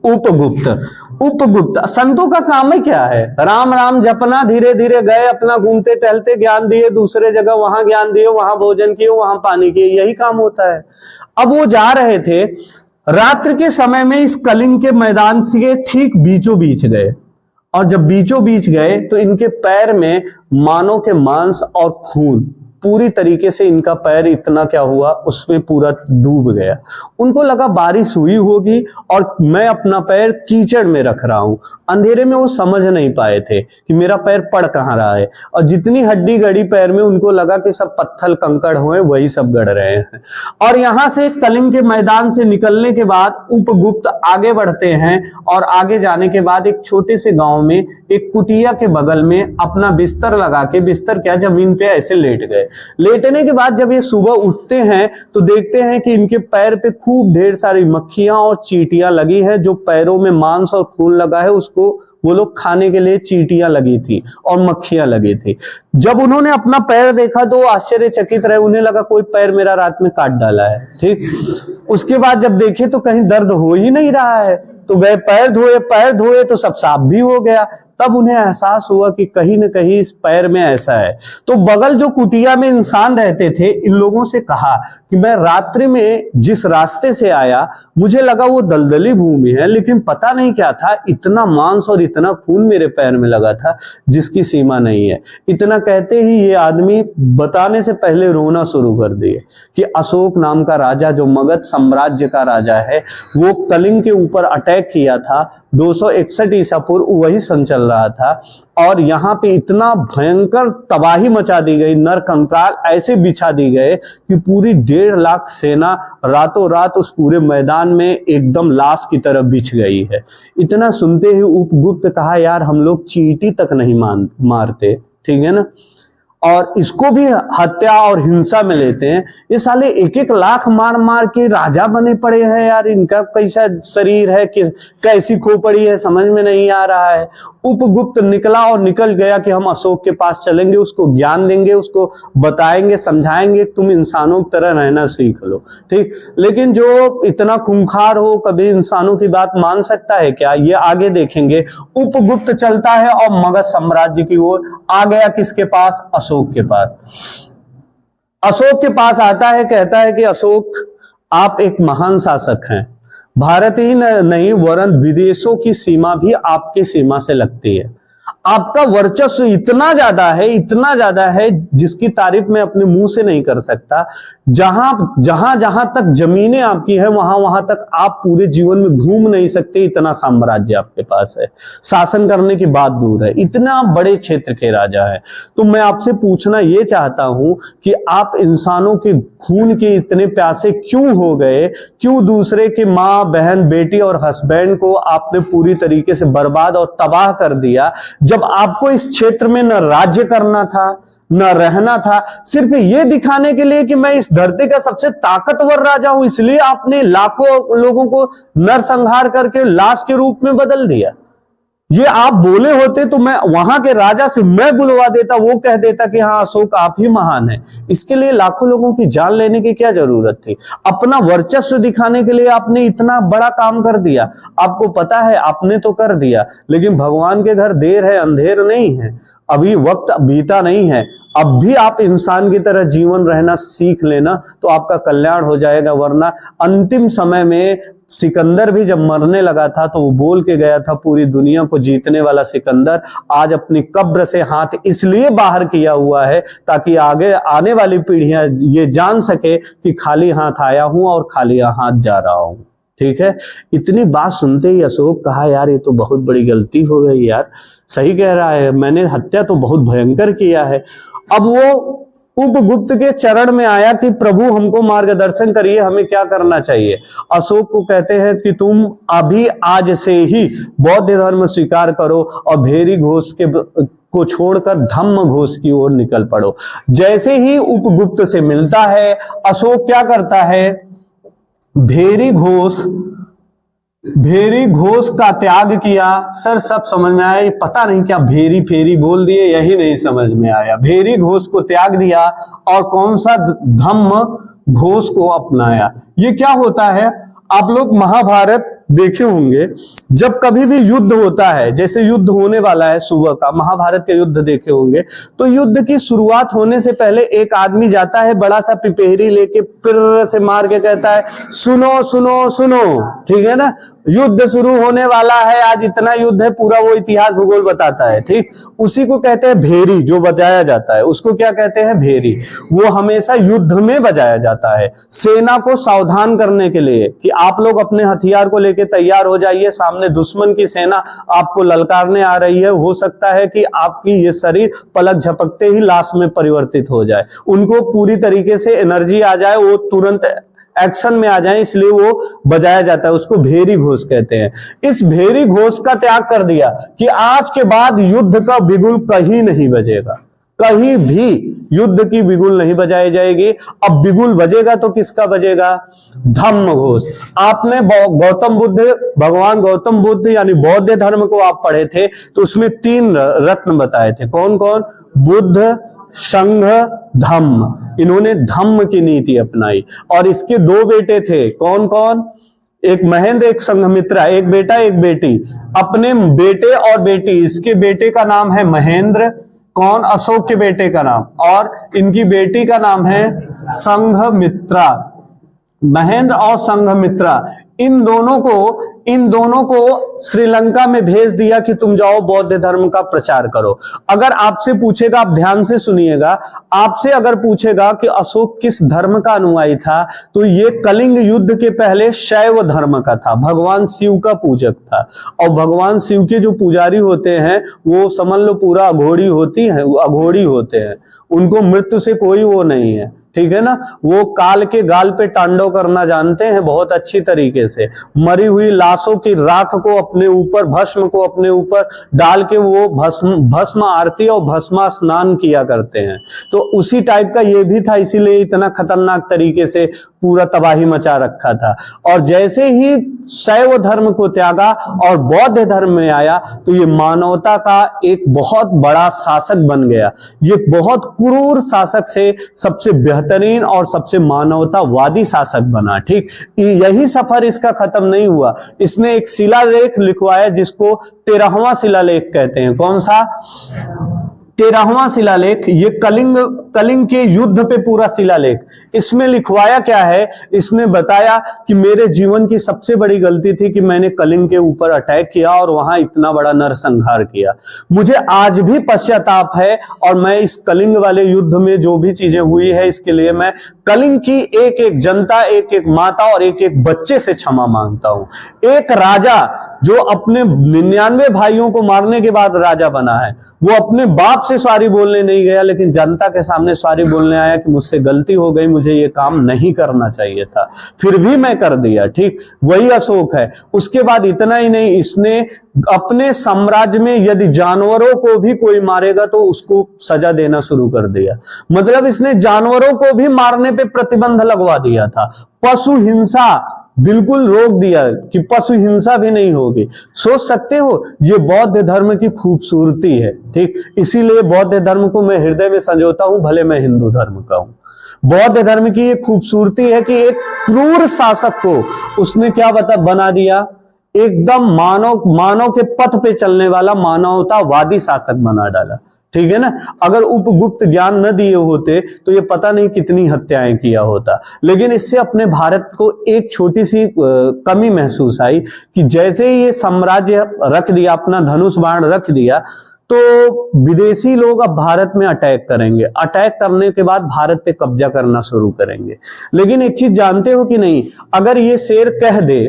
A: उपगुप्त। संतों का काम है क्या है? राम राम जपना, धीरे धीरे गए, अपना घूमते टहलते ज्ञान दिए, दूसरे जगह वहां ज्ञान दिए, वहां भोजन किए, वहां पानी किए, यही काम होता है। अब वो जा रहे थे, रात्रि के समय में इस कलिंग के मैदान से ठीक बीचों बीच गए, और जब बीचों बीच गए तो इनके पैर में मानव के मांस और खून, पूरी तरीके से इनका पैर इतना क्या हुआ, उसमें पूरा डूब गया। उनको लगा बारिश हुई होगी और मैं अपना पैर कीचड़ में रख रहा हूं। अंधेरे में वो समझ नहीं पाए थे कि मेरा पैर पड़ कहाँ रहा है, और जितनी हड्डी गड़ी पैर में उनको लगा कि सब पत्थर कंकड़ हुए, वही सब गड़ रहे हैं। और यहां से कलिंग के मैदान से निकलने के बाद उपगुप्त आगे बढ़ते हैं, और आगे जाने के बाद एक छोटे से गांव में एक कुटिया के बगल में अपना बिस्तर लगा के, बिस्तर क्या जमीन पे ऐसे लेट गए। लेटने के बाद जब ये सुबह उठते हैं तो देखते हैं कि इनके पैर पे खूब ढेर सारी मक्खियां और चींटियां लगी है। जो पैरों में मांस और खून लगा है उसको वो लोग खाने के लिए चींटियां लगी थी और मक्खियां लगी थी। जब उन्होंने अपना पैर देखा तो आश्चर्यचकित रहे, उन्हें लगा कोई पैर मेरा रात में काट डाला है। ठीक, उसके बाद जब देखे तो कहीं दर्द हो ही नहीं रहा है, तो गए पैर धोए तो सब साफ भी हो गया। तब उन्हें एहसास हुआ कि कहीं न कहीं इस पैर में ऐसा है। तो बगल जो कुटिया में इंसान रहते थे, इन लोगों से कहा कि मैं रात्रि में जिस रास्ते से आया मुझे लगा वो दलदली भूमि है, लेकिन पता नहीं क्या था, इतना मांस और इतना खून मेरे पैर में लगा था जिसकी सीमा नहीं है। इतना कहते ही ये आदमी बताने से पहले रोना शुरू कर दिए कि अशोक नाम का राजा, जो मगध साम्राज्य का राजा है, वो कलिंग के ऊपर अटैक किया था 261 ईसा पूर्व, वही सन चल रहा था, और यहाँ पे इतना भयंकर तबाही मचा दी गई, नरकंकाल ऐसे बिछा दी गए कि पूरी 1.5 लाख सेना रातों रात उस पूरे मैदान में एकदम लाश की तरह बिछ गई है। इतना सुनते ही उपगुप्त कहा, यार हम लोग चींटी तक नहीं मारते, ठीक है ना, और इसको भी हत्या और हिंसा में लेते हैं। ये साले 1-1 लाख मार मार के राजा बने पड़े हैं यार। इनका कैसा शरीर है कि कैसी खोपड़ी है, समझ में नहीं आ रहा है। उपगुप्त निकला और निकल गया कि हम अशोक के पास चलेंगे, उसको ज्ञान देंगे, उसको बताएंगे, समझाएंगे, तुम इंसानों की तरह रहना सीख लो। ठीक, लेकिन जो इतना खूंखार हो, कभी इंसानों की बात मान सकता है क्या, ये आगे देखेंगे। उपगुप्त चलता है और मगध साम्राज्य की ओर आ गया। किसके पास? अशोक के पास। अशोक के पास आता है, कहता है कि अशोक आप एक महान शासक हैं, भारत ही नहीं वरन विदेशों की सीमा भी आपकी सीमा से लगती है। आपका वर्चस्व इतना ज्यादा है जिसकी तारीफ मैं अपने मुंह से नहीं कर सकता। जहां तक जमीनें आपकी है वहां तक आप पूरे जीवन में घूम नहीं सकते, इतना साम्राज्य आपके पास है। शासन करने की बात दूर है, इतना बड़े क्षेत्र के राजा है। तो मैं आपसे पूछना ये चाहता हूं कि आप इंसानों के खून के इतने प्यासे क्यों हो गए? क्यों दूसरे के माँ, बहन, बेटी और हस्बैंड को आपने पूरी तरीके से बर्बाद और तबाह कर दिया, जब आपको इस क्षेत्र में न राज्य करना था न रहना था, सिर्फ ये दिखाने के लिए कि मैं इस धरती का सबसे ताकतवर राजा हूं, इसलिए आपने लाखों लोगों को नरसंहार करके लाश के रूप में बदल दिया। ये आप बोले होते तो मैं वहां के राजा से मैं बुलवा देता, वो कह देता कि हाँ अशोक आप ही महान है। इसके लिए लाखों लोगों की जान लेने की क्या जरूरत थी? अपना वर्चस्व दिखाने के लिए आपने इतना बड़ा काम कर दिया। आपको पता है आपने तो कर दिया, लेकिन भगवान के घर देर है अंधेर नहीं है। अभी वक्त बीता नहीं है, अब भी आप इंसान की तरह जीवन रहना सीख लेना तो आपका कल्याण हो जाएगा। वरना अंतिम समय में सिकंदर भी जब मरने लगा था तो वो बोल के गया था, पूरी दुनिया को जीतने वाला सिकंदर आज अपनी कब्र से हाथ इसलिए बाहर किया हुआ है ताकि आगे आने वाली पीढ़ियां ये जान सके कि खाली हाथ आया हूं और खाली हाथ जा रहा हूं। ठीक है, इतनी बात सुनते ही अशोक कहा, यार ये तो बहुत बड़ी गलती हो गई यार, सही कह रहा है, मैंने हत्या तो बहुत भयंकर किया है। अब वो उपगुप्त के चरण में आया कि प्रभु हमको मार्गदर्शन करिए, हमें क्या करना चाहिए। अशोक को कहते हैं कि तुम अभी आज से ही बौद्ध धर्म स्वीकार करो और भेरी घोष को छोड़कर धम्म घोष की ओर निकल पड़ो। जैसे ही उपगुप्त से मिलता है अशोक क्या करता है, भेरी घोष का त्याग किया। सर सब समझ में आया, पता नहीं क्या भेरी फेरी बोल दिए, यही नहीं समझ में आया। भेरी घोष को त्याग दिया और कौन सा धम्म घोष को अपनाया। ये क्या होता है, आप लोग महाभारत देखे होंगे, जब कभी भी युद्ध होता है, जैसे युद्ध होने वाला है सुबह का, महाभारत के युद्ध देखे होंगे, तो युद्ध की शुरुआत होने से पहले एक आदमी जाता है बड़ा सा पिपेहरी लेके, पिर से मार के कहता है सुनो सुनो सुनो, ठीक है ना, युद्ध शुरू होने वाला है, आज इतना युद्ध है, पूरा वो इतिहास भूगोल बताता है, ठीक। उसी को कहते हैं भेरी, जो बजाया जाता है उसको क्या कहते हैं, भेरी। वो हमेशा युद्ध में बजाया जाता है, सेना को सावधान करने के लिए कि आप लोग अपने हथियार को लेके तैयार हो जाइए, सामने दुश्मन की सेना आपको ललकारने आ रही है, हो सकता है कि आपकी ये शरीर पलक झपकते ही लाश में परिवर्तित हो जाए, उनको पूरी तरीके से एनर्जी आ जाए, वो तुरंत एक्शन में आ जाए, इसलिए वो बजाया जाता है, उसको भेरी घोष कहते हैं। इस भेरी घोष का त्याग कर दिया कि आज के बाद युद्ध का बिगुल कहीं नहीं बजेगा, कहीं भी युद्ध की बिगुल नहीं बजाई जाएगी। अब बिगुल बजेगा तो किसका बजेगा, धम्म घोष। आपने भगवान गौतम बुद्ध यानी बौद्ध धर्म को आप पढ़े थे, तो उसमें 3 रत्न बताए थे, कौन कौन, बुद्ध, संघ, धम्म। इन्होंने धम्म की नीति अपनाई, और इसके 2 बेटे थे, कौन कौन, एक महेंद्र, एक संघमित्रा, एक बेटा एक बेटी। अपने बेटे और बेटी, इसके बेटे का नाम है महेंद्र, कौन, अशोक के बेटे का नाम, और इनकी बेटी का नाम है संघमित्रा। महेंद्र और संघमित्रा, इन दोनों को श्रीलंका में भेज दिया कि तुम जाओ बौद्ध धर्म का प्रचार करो। अगर आपसे पूछेगा, आप ध्यान से सुनिएगा, आपसे अगर पूछेगा कि अशोक किस धर्म का अनुयायी था, तो ये कलिंग युद्ध के पहले शैव धर्म का था, भगवान शिव का पूजक था। और भगवान शिव के जो पुजारी होते हैं वो समझ लो पूरा अघोरी होते हैं, उनको मृत्यु से कोई वो नहीं है, ठीक है ना। वो काल के गाल पे तांडव करना जानते हैं बहुत अच्छी तरीके से। मरी हुई लाशों की राख को अपने ऊपर, भस्म को अपने ऊपर डाल के वो भस्म आरती और भस्मा स्नान किया करते हैं। तो उसी टाइप का ये भी था, इसीलिए इतना खतरनाक तरीके से पूरा तबाही मचा रखा था। और जैसे ही शैव धर्म को त्यागा और बौद्ध धर्म में आया, तो ये मानवता का एक बहुत बड़ा शासक बन गया। ये बहुत क्रूर शासक से सबसे बेहतरीन और सबसे मानवतावादी शासक बना, ठीक। यही सफर इसका खत्म नहीं हुआ, इसने एक शिलालेख लिखवाया जिसको 13वां शिलालेख कहते हैं। कौन सा, 13वां शिलालेख। ये कलिंग के युद्ध पे पूरा शिलालेख। इसमें लिखवाया क्या है, इसने बताया कि मेरे जीवन की सबसे बड़ी गलती थी कि मैंने कलिंग के ऊपर अटैक किया और वहां इतना बड़ा नरसंहार किया। मुझे आज भी पश्चाताप है, और मैं इस कलिंग वाले युद्ध में जो भी चीजें हुई है, इसके लिए मैं कलिंग की एक एक जनता, एक एक माता और एक एक बच्चे से क्षमा मांगता हूं। एक राजा जो अपने 99 भाइयों को मारने के बाद राजा बना है, वो अपने बाप से सॉरी बोलने नहीं गया, लेकिन जनता के सामने सॉरी बोलने आया कि मुझसे गलती हो गई, मुझे ये काम नहीं करना चाहिए था, फिर भी मैं कर दिया, ठीक। वही अशोक है। उसके बाद इतना ही नहीं, इसने अपने साम्राज्य में यदि जानवरों को भी कोई मारेगा तो उसको सजा देना शुरू कर दिया। मतलब इसने जानवरों को भी मारने पे प्रतिबंध लगवा दिया था। पशु हिंसा बिल्कुल रोक दिया कि पशु हिंसा भी नहीं होगी। सोच सकते हो, ये बौद्ध धर्म की खूबसूरती है, ठीक। इसीलिए बौद्ध धर्म को मैं हृदय में संजोता हूं, भले मैं हिंदू धर्म का हूं। बौद्ध धर्म की ये खूबसूरती है कि एक क्रूर शासक को उसने क्या बना दिया, एकदम मानव के पथ पे चलने वाला मानवतावादी शासक बना डाला, ठीक है ना। अगर उपगुप्त ज्ञान न दिए होते तो ये पता नहीं कितनी हत्याएं किया होता। लेकिन इससे अपने भारत को एक छोटी सी कमी महसूस आई कि जैसे ही ये साम्राज्य रख दिया, अपना धनुष बाण रख दिया, तो विदेशी लोग अब भारत में अटैक करेंगे। अटैक करने के बाद भारत पे कब्जा करना शुरू करेंगे। लेकिन एक चीज जानते हो कि नहीं, अगर ये शेर कह दे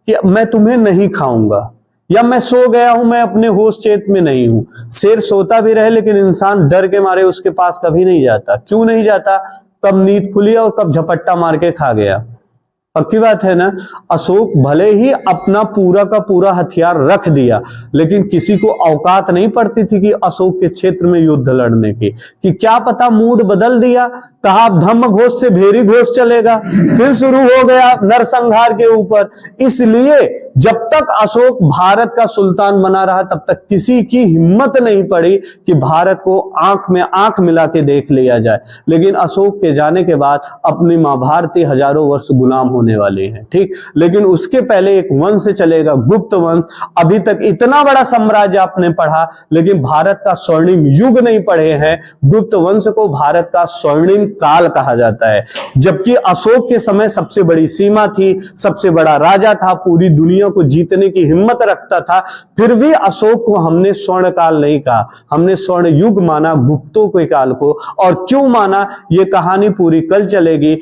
A: कि मैं तुम्हें नहीं खाऊंगा, या मैं सो गया हूं, मैं अपने होश चेत में नहीं हूं, शेर सोता भी रहे लेकिन इंसान डर के मारे उसके पास कभी नहीं जाता। क्यों नहीं जाता, कब नींद खुली और कब झपट्टा मार के खा गया। पक्की बात है ना। अशोक भले ही अपना पूरा का पूरा हथियार रख दिया, लेकिन किसी को औकात नहीं पड़ती थी कि अशोक के क्षेत्र में युद्ध लड़ने की। कि क्या पता मूड बदल दिया, कहा धम्म घोष से भेरी घोष चलेगा, फिर शुरू हो गया नरसंहार के ऊपर। इसलिए जब तक अशोक भारत का सुल्तान बना रहा तब तक किसी की हिम्मत नहीं पड़ी कि भारत को आंख में आंख मिला के देख लिया जाए। लेकिन अशोक के जाने के बाद अपनी मां भारती हजारों वर्ष गुलाम होने वाली है। ठीक, लेकिन उसके पहले एक वंश चलेगा, गुप्त वंश। अभी तक इतना बड़ा साम्राज्य आपने पढ़ा, लेकिन भारत का स्वर्णिम युग नहीं पढ़े हैं। गुप्त वंश को भारत का स्वर्णिम काल कहा जाता है। जबकि अशोक के समय सबसे बड़ी सीमा थी, सबसे बड़ा राजा था, पूरी दुनिया को जीतने की हिम्मत रखता था, फिर भी अशोक को हमने स्वर्ण काल नहीं कहा, हमने स्वर्ण युग माना गुप्तों के काल को। और क्यों माना, ये कहानी पूरी कल चलेगी।